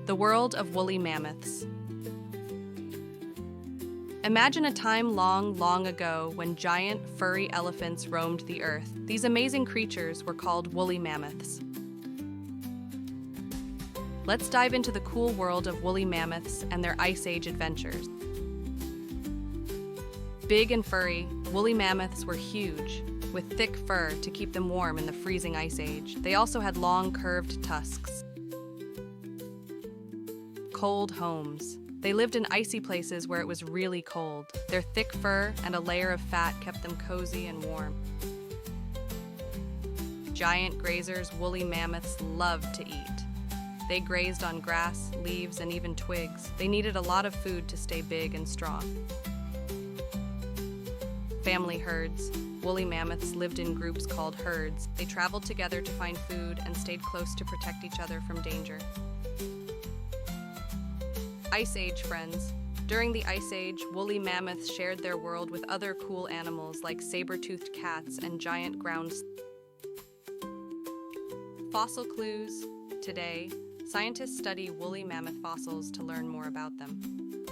The world of woolly mammoths. Imagine a time long, long ago when giant, furry elephants roamed the earth. These amazing creatures were called woolly mammoths. Let's dive into the cool world of woolly mammoths and their Ice Age adventures. Big and furry, woolly mammoths were huge, with thick fur to keep them warm in the freezing Ice Age. They also had long, curved tusks. Cold homes. They lived in icy places where it was really cold. Their thick fur and a layer of fat kept them cozy and warm. Giant grazers, woolly mammoths loved to eat. They grazed on grass, leaves, and even twigs. They needed a lot of food to stay big and strong. Family herds. Woolly mammoths lived in groups called herds. They traveled together to find food and stayed close to protect each other from danger. Ice Age friends. During the Ice Age, woolly mammoths shared their world with other cool animals like saber-toothed cats and giant ground. Fossil clues. Today, scientists study woolly mammoth fossils to learn more about them.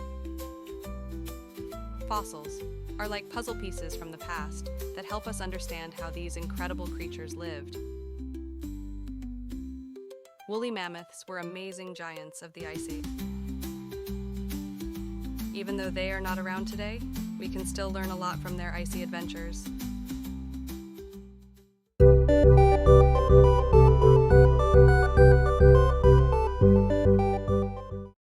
Fossils are like puzzle pieces from the past that help us understand how these incredible creatures lived. Woolly mammoths were amazing giants of the Ice Age. Even though they are not around today, we can still learn a lot from their icy adventures.